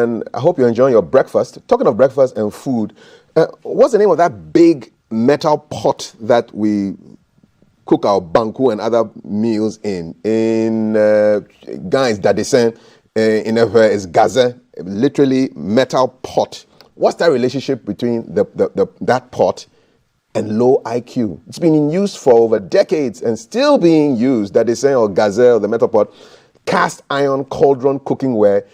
And I hope you're enjoying your breakfast. Talking of breakfast and food, what's the name of that big metal pot that we cook our banku and other meals in? In Ghana, it's Dadesɛn. In Efe, it's Gaza. Literally metal pot. What's that relationship between that pot and low IQ? It's been in use for over decades and still being used. Dadesɛn or Gaza or the metal pot, cast iron cauldron cookware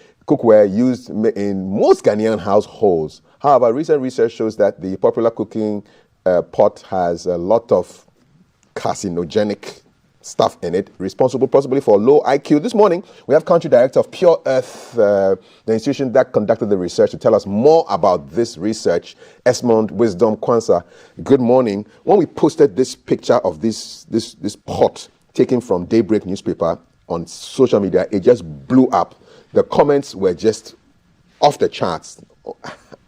used in most Ghanaian households. However, recent research shows that the popular cooking pot has a lot of carcinogenic stuff in it, responsible possibly for low IQ. This morning, we have Country Director of Pure Earth, the institution that conducted the research, to tell us more about this research, Esmond Wisdom Kwanzaa. Good morning. When we posted this picture of this pot taken from Daybreak newspaper on social media, it just blew up. The comments were just off the charts.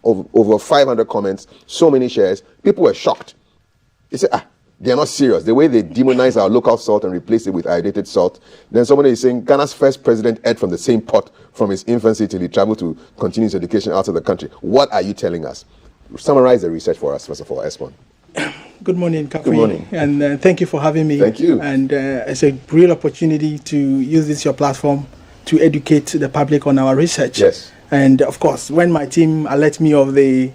Over 500 comments, so many shares. People were shocked. They said, they're not serious. The way they demonize our local salt and replace it with iodinated salt. Then somebody is saying Ghana's first president ate from the same pot from his infancy till he traveled to continue his education out of the country. What are you telling us? Summarize the research for us, first of all, Esmond. Good morning, Kakui. Good morning. And thank you for having me. Thank you. And it's a real opportunity to use this your platform to educate the public on our research. Yes. And of course, when my team alert me of the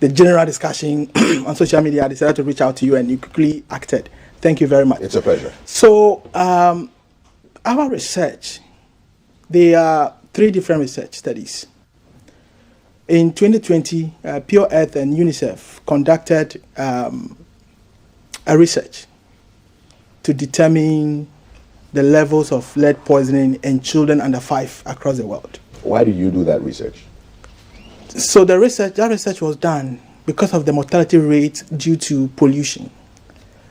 general discussion on social media, I decided to reach out to you and you quickly acted. Thank you very much. It's a pleasure. So our research, there are 3 different research studies. In 2020, Pure Earth and UNICEF conducted a research to determine the levels of lead poisoning in children under 5 across the world. Why do you do that research? So that research was done because of the mortality rate due to pollution.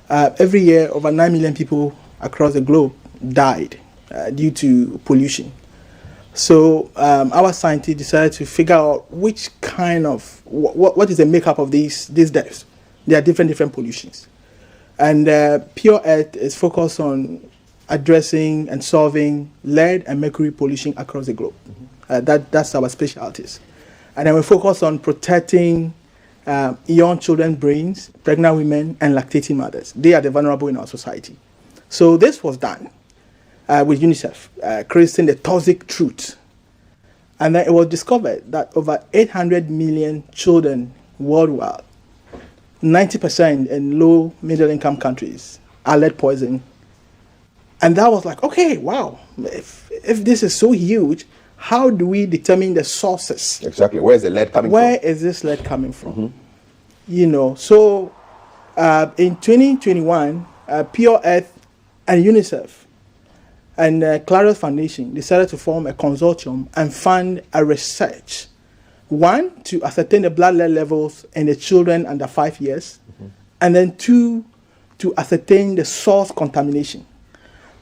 Every year, over 9 million people across the globe died due to pollution. So our scientists decided to figure out which kind of, what is the makeup of these deaths. There are different pollutions. And Pure Earth is focused on addressing and solving lead and mercury pollution across the globe. That's our specialties. And then we focus on protecting young children's brains, pregnant women, and lactating mothers. They are the vulnerable in our society. So this was done with UNICEF, creating the toxic truth. And then it was discovered that over 800 million children worldwide, 90% in low middle income countries, are lead poisoned. And that was like, okay, wow, if this is so huge, how do we determine the sources? Exactly. Where is the lead coming from? Where is this lead coming from? Mm-hmm. So in 2021, Pure Earth and UNICEF and Clarios Foundation decided to form a consortium and fund a research. 1, to ascertain the blood lead levels in the children under 5 years, and then 2, to ascertain the source contamination.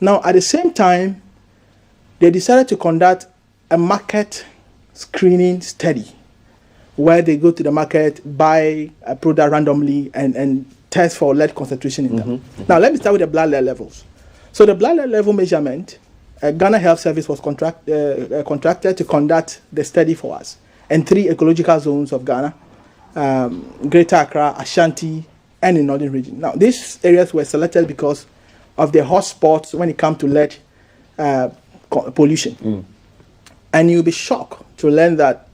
Now, at the same time, they decided to conduct a market screening study where they go to the market, buy a product randomly, and test for lead concentration in them. Now, let me start with the blood lead levels. So the blood lead level measurement, Ghana Health Service was contracted to conduct the study for us in 3 ecological zones of Ghana, Greater Accra, Ashanti, and in Northern Region. Now, these areas were selected because of the hotspots when it comes to lead pollution. And you'll be shocked to learn that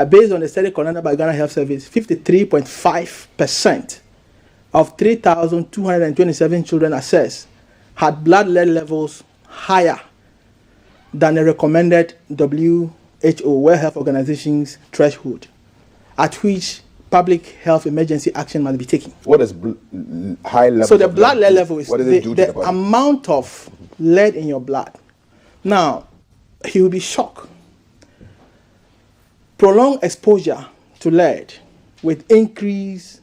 based on the study conducted by Ghana Health Service, 53.5% of 3,227 children assessed had blood lead levels higher than the recommended WHO, World Health Organization's threshold, at which public health emergency action must be taken. What is high level? So the blood lead level is the body? Amount of lead in your blood. Now, he will be shocked. Prolonged exposure to lead with increased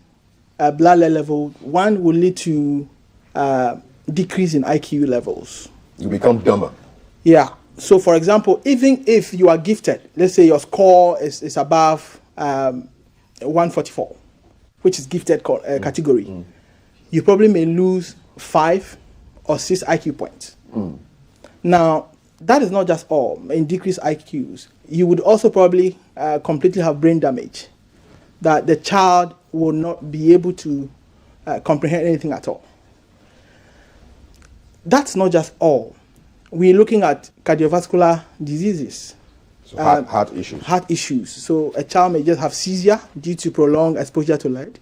blood lead level, 1 will lead to decrease in IQ levels. You become dumber. Yeah. So, for example, even if you are gifted, let's say your score is above 144, which is gifted category, you probably may lose 5 or 6 IQ points. Now, that is not just all. In decreased IQs, you would also probably completely have brain damage, that the child will not be able to comprehend anything at all. That's not just all. We're looking at cardiovascular diseases. So heart issues. Heart issues. So a child may just have seizure due to prolonged exposure to lead.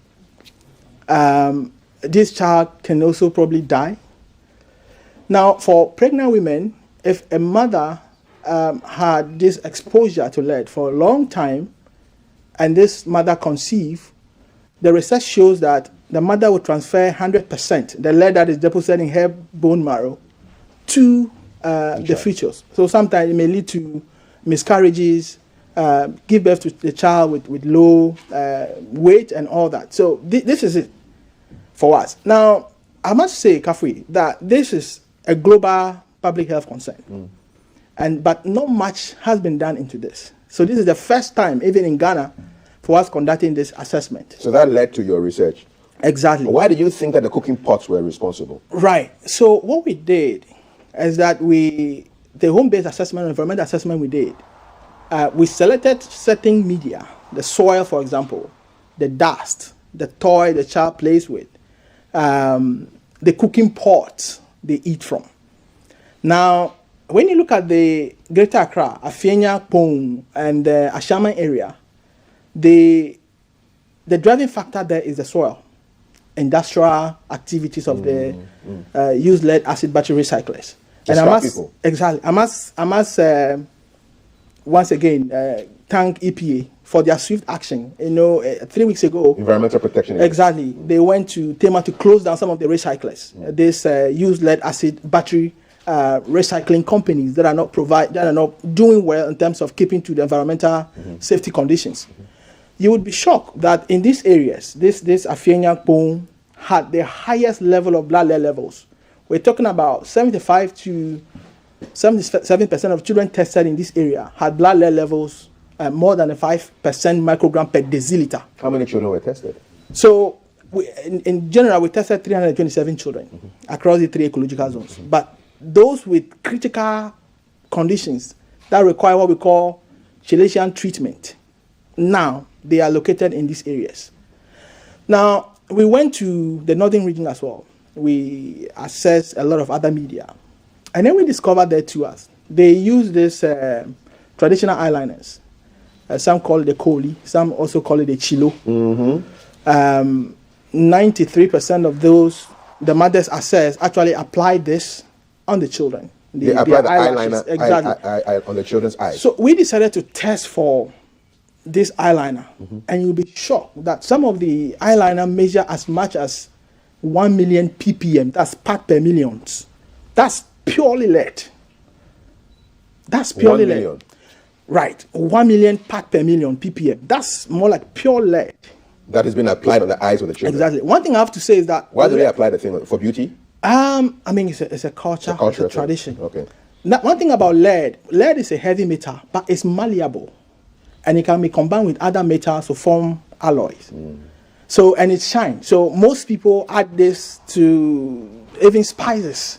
This child can also probably die. Now, for pregnant women, if a mother had this exposure to lead for a long time, and this mother conceived, the research shows that the mother will transfer 100% the lead that is deposited in her bone marrow to the fetus. So sometimes it may lead to miscarriages, give birth to the child with low weight and all that. So this is it for us. Now, I must say, Kafui, that this is a global public health concern. But not much has been done into this. So this is the first time, even in Ghana, for us conducting this assessment. So that led to your research? Exactly. Why did you think that the cooking pots were responsible? Right. So what we did is that the home-based assessment, environmental assessment we did, we selected certain media, the soil, for example, the dust, the toy the child plays with, the cooking pot they eat from. Now, when you look at the Greater Accra, Afenya, Pong, and the Ashaman area, the driving factor there is the soil, industrial activities of the used lead acid battery recyclers. And I must once again thank EPA for their swift action. 3 weeks ago, Environmental Protection Agency. Exactly, they went to Tema to close down some of the recyclers. This used lead acid battery recycling companies that are not doing well in terms of keeping to the environmental safety conditions. You would be shocked that in these areas, this Afenya Pong had the highest level of blood lead levels. We're talking about 75 to 77% of children tested in this area had blood lead levels more than a 5% microgram per deciliter. How many children were tested? So in general, we tested 327 children across the 3 ecological zones. But those with critical conditions that require what we call chelation treatment, now they are located in these areas. Now, we went to the northern region as well. We assessed a lot of other media. And then we discovered that to us, they use this traditional eyeliners. Some call it the Koli, some also call it the Chilo. 93% of those, the mothers assessed, actually applied this on the children. They applied the eyeliner exactly. On the children's eyes. So we decided to test for this eyeliner, and you'll be shocked that some of the eyeliner measure as much as 1 million ppm. That's part per millions. That's purely lead. That's purely 1 million. lead. Right, 1 million part per million ppm. That's more like pure lead. That has been applied on the eyes of the children. Exactly. One thing I have to say is that why do they apply the thing for beauty? I mean, it's a culture, it's a tradition. Okay. Now, one thing about lead is a heavy metal, but it's malleable, and it can be combined with other metals to form alloys. So, and it shines. So most people add this to even spices,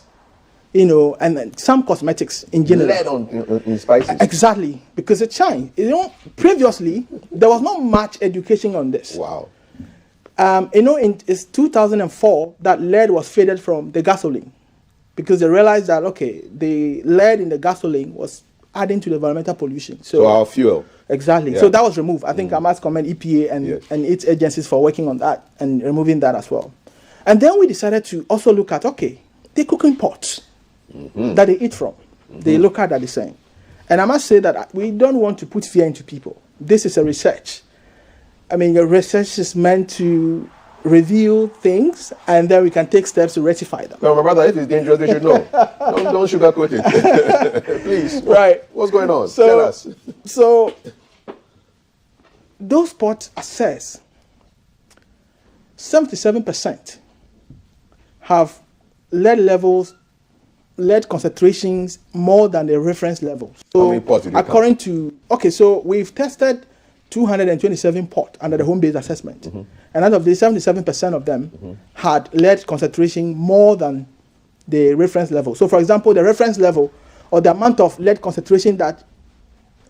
and then some cosmetics in general. Lead in spices. Exactly, because it shines. Previously there was not much education on this. Wow. It's 2004 that lead was faded from the gasoline, because they realized that the lead in the gasoline was adding to the environmental pollution. So our fuel. Exactly. Yeah. So that was removed. I think I must commend EPA and its agencies for working on that and removing that as well. And then we decided to also look at the cooking pots that they eat from. They look at Dadesɛn. And I must say that we don't want to put fear into people. This is a research. I mean, your research is meant to reveal things, and then we can take steps to rectify them. No, my brother, if it's dangerous, they should know. don't sugarcoat it. Please. Right. What's going on? Tell us. So, those pots assess 77% have lead concentrations more than the reference level. So, how many pots did you according to, so we've tested 227 pots under the home-based assessment. And out of these, 77% of them had lead concentration more than the reference level. So, for example, the reference level or the amount of lead concentration that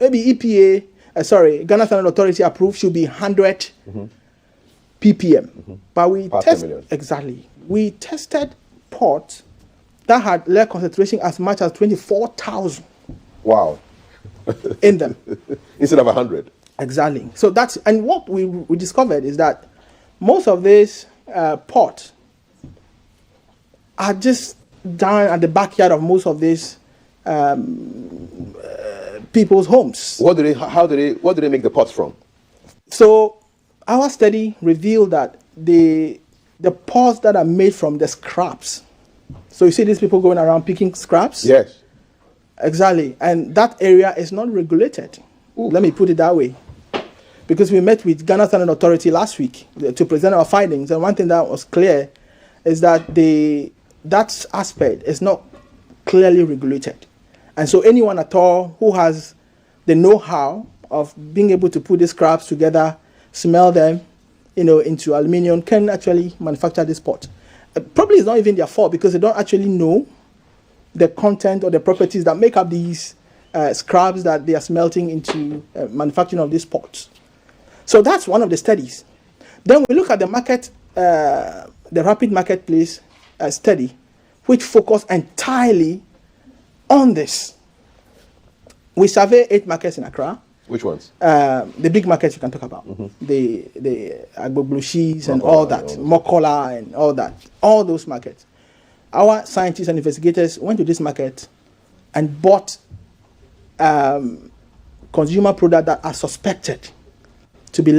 maybe Ghana Standard Authority approved should be 100 ppm. But we we tested pots that had lead concentration as much as 24,000. Wow. In them. Instead of 100. Exactly. So that's, and what we discovered is that most of these pots are just down at the backyard of most of these people's homes. What do they make the pots from? So our study revealed that the pots that are made from the scraps. So you see these people going around picking scraps? Yes. Exactly. And that area is not regulated. Ooh. Let me put it that way. Because we met with Ghana Standard Authority last week to present our findings. And one thing that was clear is that that aspect is not clearly regulated. And so anyone at all who has the know-how of being able to put these scraps together, smell them, into aluminium, can actually manufacture this pot. Probably it's not even their fault because they don't actually know the content or the properties that make up these scraps that they are smelting into manufacturing of these pots. So that's one of the studies. Then we look at the market, the rapid marketplace study, which focused entirely on this. We surveyed 8 markets in Accra. Which ones? The big markets you can talk about. The Agbogboshis and all that, Mokola and all that, all those markets. Our scientists and investigators went to this market and bought consumer products that are suspected to be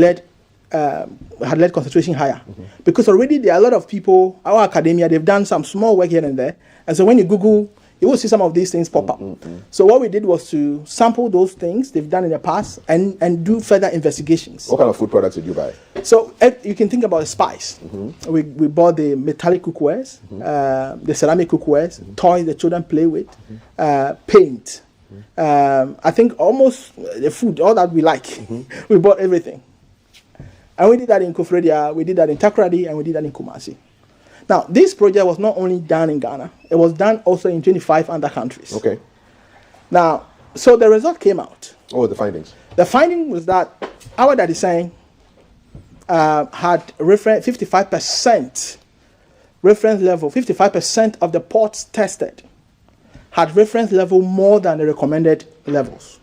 had lead concentration higher. Because already there are a lot of people, our academia, they've done some small work here and there. And so when you Google, you will see some of these things pop up. So what we did was to sample those things they've done in the past and do further investigations. What kind of food products did you buy? So you can think about spice. We bought the metallic cookwares, the ceramic cookwares, toys the children play with, paint. I think almost the food, all that we like. We bought everything. And we did that in Kufredia, we did that in Takoradi, and we did that in Kumasi. Now, this project was not only done in Ghana, it was done also in 25 other countries. Okay. Now, so the result came out. What were the findings? The finding was that our Dadesɛn had 55% reference level, 55% of the pots tested had reference level more than the recommended levels.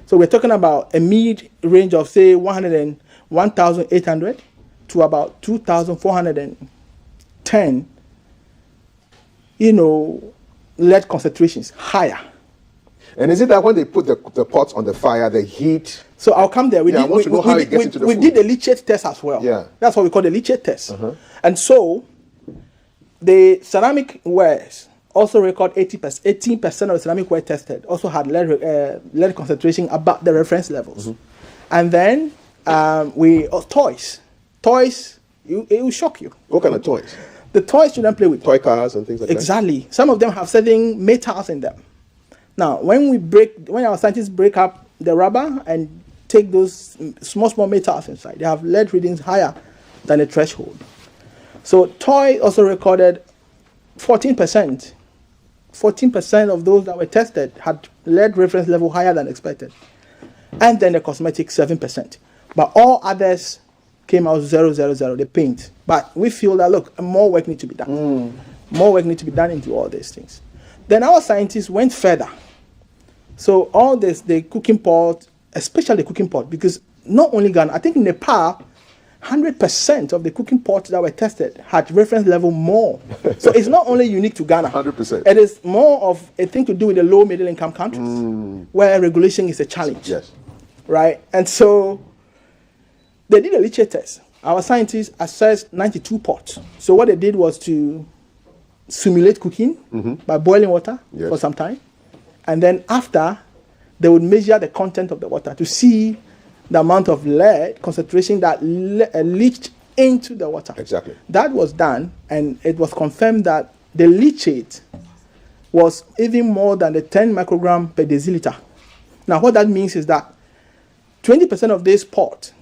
So we're talking about a mid range of, say, 1,800 to about 2,410, lead concentrations higher. And is it that when they put the pots on the fire, the heat? So I'll come there. We did the leachate test as well. Yeah. That's what we call the leachate test. And so the ceramic wares also record 18% of the ceramic ware tested also had lead concentration above the reference levels. And then toys, it will shock you. What kind of toys? The toys children play with. Toy cars and things like that? Exactly. Some of them have certain metals in them. Now, when our scientists break up the rubber and take those small metals inside, they have lead readings higher than the threshold. So toy also recorded 14%. 14% of those that were tested had lead reference level higher than expected. And then the cosmetic 7%. But all others came out 0, the paint. But we feel that, look, more work needs to be done. More work needs to be done into all these things. Then our scientists went further. So all this, the cooking pot, especially the cooking pot, because not only Ghana, I think in Nepal, 100% of the cooking pots that were tested had reference level more. So it's not only unique to Ghana. 100%. It is more of a thing to do with the low middle income countries, where regulation is a challenge. Yes. Right? And so they did a leachate test. Our scientists assessed 92 pots. So what they did was to simulate cooking by boiling water for some time. And then after, they would measure the content of the water to see the amount of lead concentration that leached into the water. Exactly. That was done, and it was confirmed that the leachate was even more than the 10 microgram per deciliter. Now, what that means is that 20% of this pot,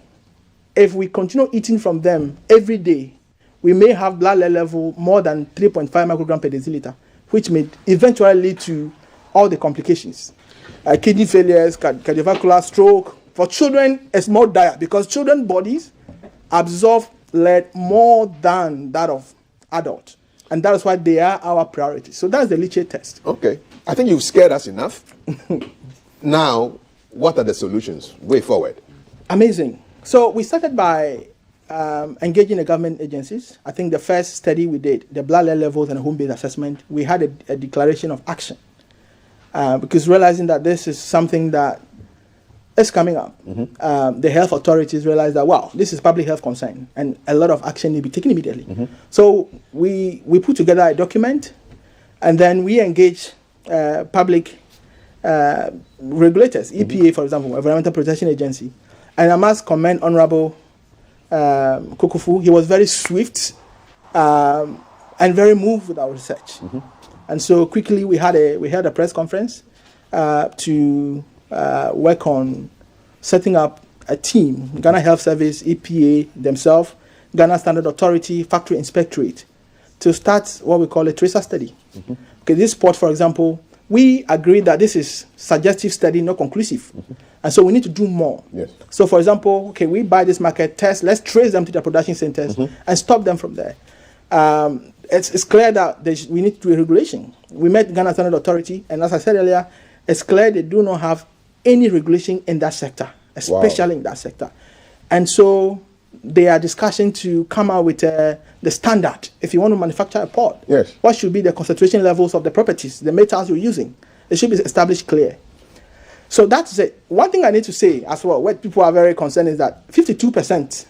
if we continue eating from them every day, we may have blood lead level more than 3.5 microgram per deciliter, which may eventually lead to all the complications. Kidney failures, cardiovascular, stroke. For children, it's more dire because children's bodies absorb lead more than that of adults. And that is why they are our priority. So that's the leachate test. Okay. I think you've scared us enough. Now, what are the solutions way forward? Amazing. So we started by engaging the government agencies. I think the first study we did, the blood lead levels and home-based assessment, we had a declaration of action because realizing that this is something that is coming up. The health authorities realized that, wow, this is public health concern and a lot of action need to be taken immediately. So we put together a document and then we engage public regulators, EPA, for example, Environmental Protection Agency. And I must commend Honorable Kokufu. He was very swift and very moved with our research. And so quickly we held a press conference to work on setting up a team, Ghana Health Service, EPA themselves, Ghana Standard Authority, Factory Inspectorate, to start what we call a tracer study. Okay, this spot, for example, we agreed that this is suggestive study, not conclusive. And so we need to do more. Yes. So for example, okay, we buy this market test, let's trace them to the production centers and stop them from there. It's clear that we need to do a regulation. We met Ghana Standard Authority, and as I said earlier, it's clear they do not have any regulation in that sector, especially in that sector. And so they are discussing to come out with the standard. If you want to manufacture a pot, yes, what should be the concentration levels of the properties, the metals you're using? It should be established clear. So that's it. One thing I need to say as well, what people are very concerned is that 52%,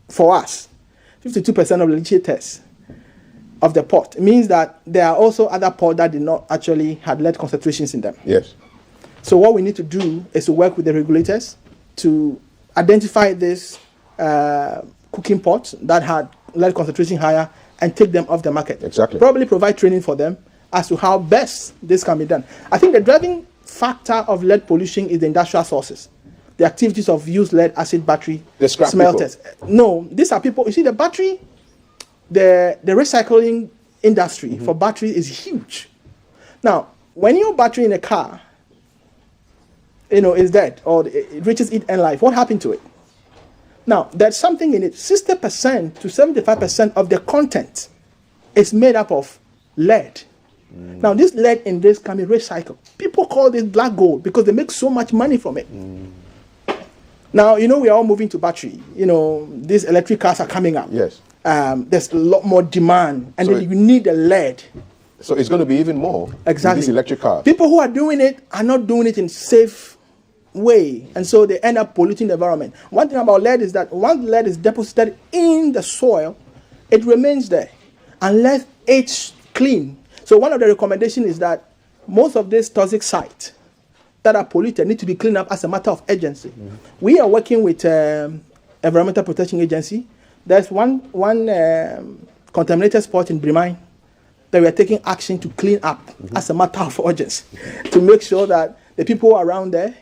for us, 52% of the leachate tests of the pot. It means that there are also other pots that did not actually have lead concentrations in them. Yes. So what we need to do is to work with the regulators to identify this cooking pots that had lead concentration higher and take them off the market. Exactly. Probably provide training for them as to how best this can be done. I think the driving factor of lead pollution is the industrial sources. The activities of used lead acid battery smelters. No, these are people, you see the battery, the recycling industry for battery is huge. Now, when your battery in a car, is dead or it reaches its end life, what happened to it? Now, there's something in it. 60% to 75% of the content is made up of lead. Now, this lead in this can be recycled. People call this black gold because they make so much money from it. Now, we are all moving to battery. These electric cars are coming up. Yes. There's a lot more demand, and then you need the lead. So it's going to be even more. Exactly. In these electric cars. People who are doing it are not doing it in safe way, and so they end up polluting the environment. One thing about lead is that once lead is deposited in the soil, it remains there unless it's clean. So one of the recommendations is that most of these toxic sites that are polluted need to be cleaned up as a matter of urgency. We are working with Environmental Protection Agency. There's one contaminated spot in Brimine that we are taking action to clean up as a matter of urgency to make sure that the people around there,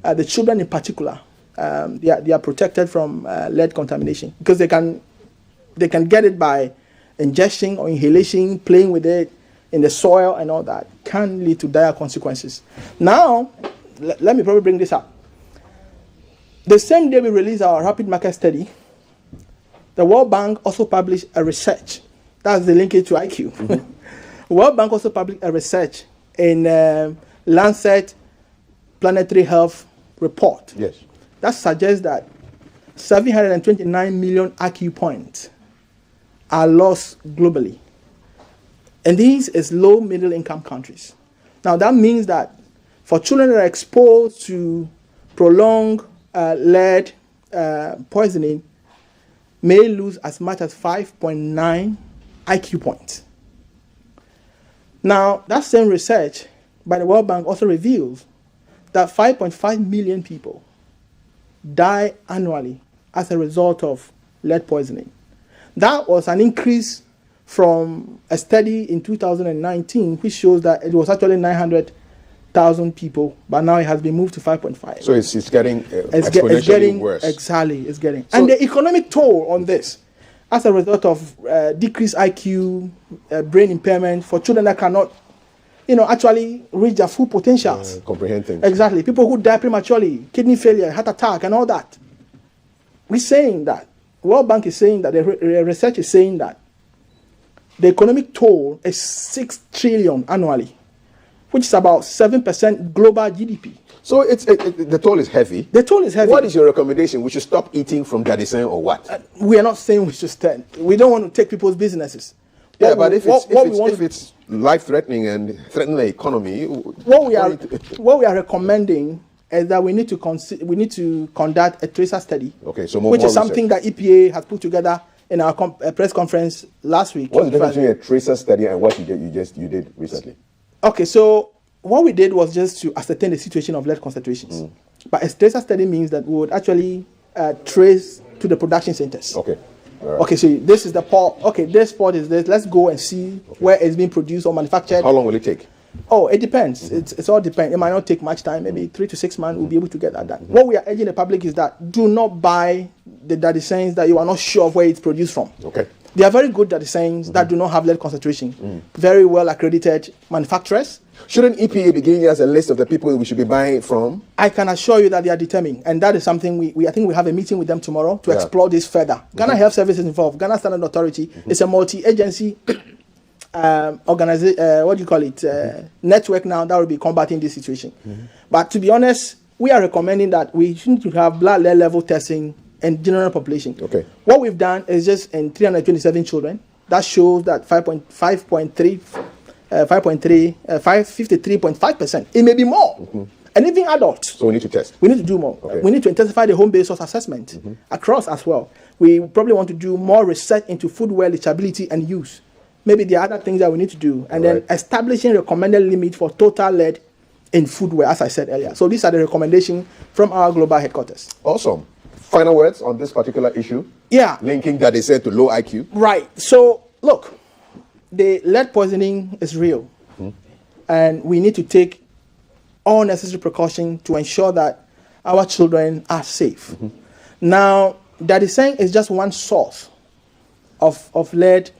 the children in particular, they are protected from lead contamination because they can get it by ingestion or inhalation, playing with it in the soil and all that, can lead to dire consequences. Now, let me probably bring this up. The same day we released our rapid market study, the World Bank also published a research. That's the linkage to IQ. World Bank also published a research in Lancet Planetary Health Report. Yes. That suggests that 729 million IQ points are lost globally. And these is low middle income countries. Now that means that for children that are exposed to prolonged lead poisoning may lose as much as 5.9 IQ points. Now that same research by the World Bank also reveals that 5.5 million people die annually as a result of lead poisoning. That was an increase from a study in 2019, which shows that it was actually 900,000 people, but now it has been moved to 5.5. So it's getting exponentially worse. Exactly, it's getting. So, and the economic toll on this, as a result of decreased IQ, brain impairment, for children that cannot actually reach their full potentials. Comprehend things. Exactly. People who die prematurely, kidney failure, heart attack, and all that. We're saying that. World Bank is saying that, the research is saying that the economic toll is 6 trillion annually, which is about 7% global GDP. So the toll is heavy. The toll is heavy. What is your recommendation? We should stop eating from Dadesɛn or what? We are not saying we should stand. We don't want to take people's businesses. Yeah, but if it's life-threatening and threatening the economy, what we are recommending is that we need to conduct a tracer study. Okay, so which is something that EPA has put together in our press conference last week. What's the difference between a tracer study and what you did recently? Okay, so what we did was just to ascertain the situation of lead concentrations. But a tracer study means that we would actually trace to the production centers. Okay. Right. Okay, so this is the port. Okay, this port is this. Let's go and see where it's being produced or manufactured. How long will it take? Oh, it depends. It's all depends. It might not take much time. Maybe 3 to 6 months, we'll be able to get that done. What we are urging the public is that do not buy the Dadesɛns that you are not sure of where it's produced from. Okay. They are very good Dadesɛns that do not have lead concentration. Very well accredited manufacturers. Shouldn't EPA be giving us a list of the people we should be buying from? I can assure you that they are determined, and that is something I think we have a meeting with them tomorrow to explore this further. Ghana Health Service is involved. Ghana Standard Authority is a multi-agency organization. What do you call it? Network now that will be combating this situation. But to be honest, we are recommending that we need to have blood level testing in general population. Okay. What we've done is just in 327 children. That shows that 53.5%. It may be more. And even adults. So we need to test. We need to do more. Okay. We need to intensify the home-based source assessment across as well. We probably want to do more research into foodware leachability and use. Maybe there are other things that we need to do. And then establishing recommended limit for total lead in foodware, as I said earlier. So these are the recommendations from our global headquarters. Awesome. Final words on this particular issue? Yeah. Linking Dadesɛn to low IQ? Right. So, look, the lead poisoning is real. And we need to take all necessary precautions to ensure that our children are safe. Now, Dadesɛn is just one source of lead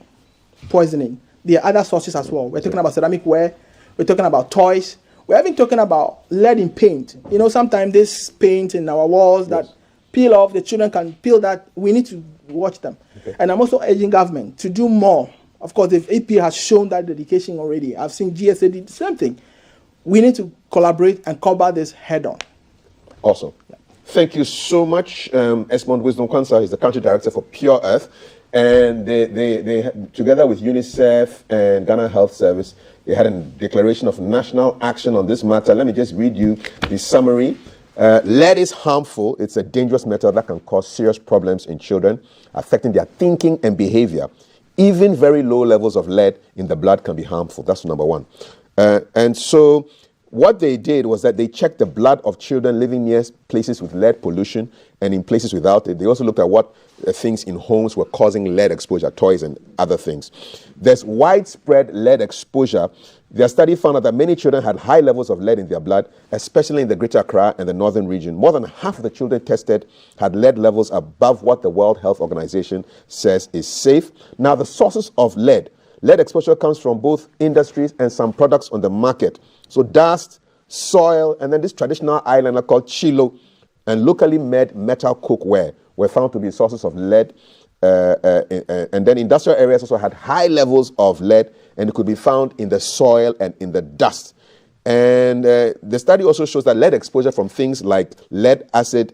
poisoning. There are other sources as well. We're talking about ceramic ware. We're talking about toys. We're even talking about lead in paint. Sometimes this paint in our walls that peel off, the children can peel that. We need to watch them. And I'm also urging government to do more. Of course, the EPA has shown that dedication already. I've seen GSA did the same thing. We need to collaborate and combat this head on. Awesome. Thank you so much. Esmond Wisdom Kwanzaa is the country director for Pure Earth. And they together with UNICEF and Ghana Health Service, they had a declaration of national action on this matter. Let me just read you the summary. Lead is harmful. It's a dangerous metal that can cause serious problems in children, affecting their thinking and behavior. Even very low levels of lead in the blood can be harmful. That's number one. And so what they did was that they checked the blood of children living near places with lead pollution and in places without it. They also looked at what things in homes were causing lead exposure, toys and other things. There's widespread lead exposure. Their study found out that many children had high levels of lead in their blood, especially in the Greater Accra and the northern region. More than half of the children tested had lead levels above what the World Health Organization says is safe. Now, the sources of lead exposure comes from both industries and some products on the market. So dust, soil, and then this traditional eyeliner called chilo and locally made metal cookware were found to be sources of lead. And then industrial areas also had high levels of lead, and it could be found in the soil and in the dust. And the study also shows that lead exposure from things like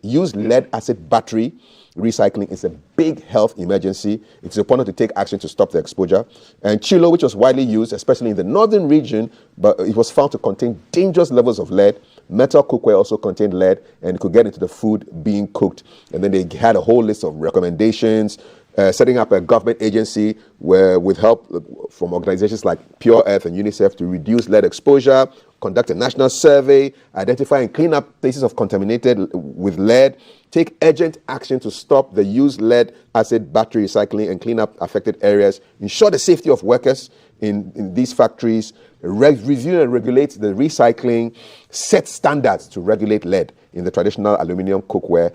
used lead acid battery recycling is a big health emergency. It's important to take action to stop the exposure. And chilo, which was widely used, especially in the northern region, but it was found to contain dangerous levels of lead. Metal cookware also contained lead, and it could get into the food being cooked. And then they had a whole list of recommendations, setting up a government agency with help from organizations like Pure Earth and UNICEF to reduce lead exposure, conduct a national survey, identify and clean up places of contaminated with lead, take urgent action to stop the used lead acid battery recycling and clean up affected areas, ensure the safety of workers in these factories, review and regulate the recycling, set standards to regulate lead in the traditional aluminum cookware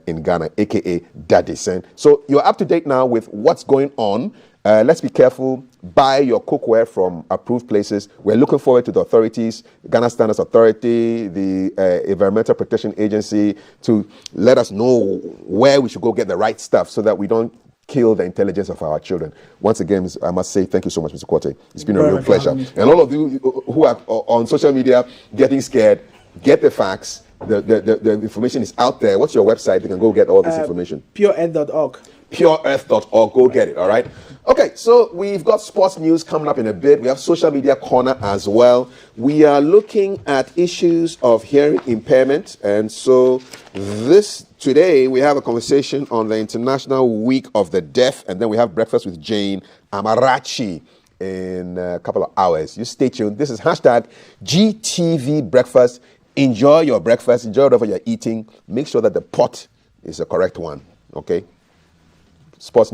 in Ghana, aka Dadesɛn. So you're up to date now with what's going on. Let's be careful. Buy your cookware from approved places. We're looking forward to the authorities, Ghana Standards Authority, the Environmental Protection Agency, to let us know where we should go get the right stuff so that we don't kill the intelligence of our children. Once again, I must say thank you so much, Mr. Quartey. It's been a real pleasure. And all of you who are on social media getting scared, get the facts. The information is out there. What's your website? You can go get all this information. pureearth.org. pureearth.org. Go get it, all right? Okay, so we've got sports news coming up in a bit. We have social media corner as well. We are looking at issues of hearing impairment. And so today we have a conversation on the International Week of the Deaf. And then we have breakfast with Jane Amarachi in a couple of hours. You stay tuned. This is hashtag GTV Breakfast. Enjoy your breakfast. Enjoy whatever you're eating. Make sure that the pot is the correct one. Okay? Sports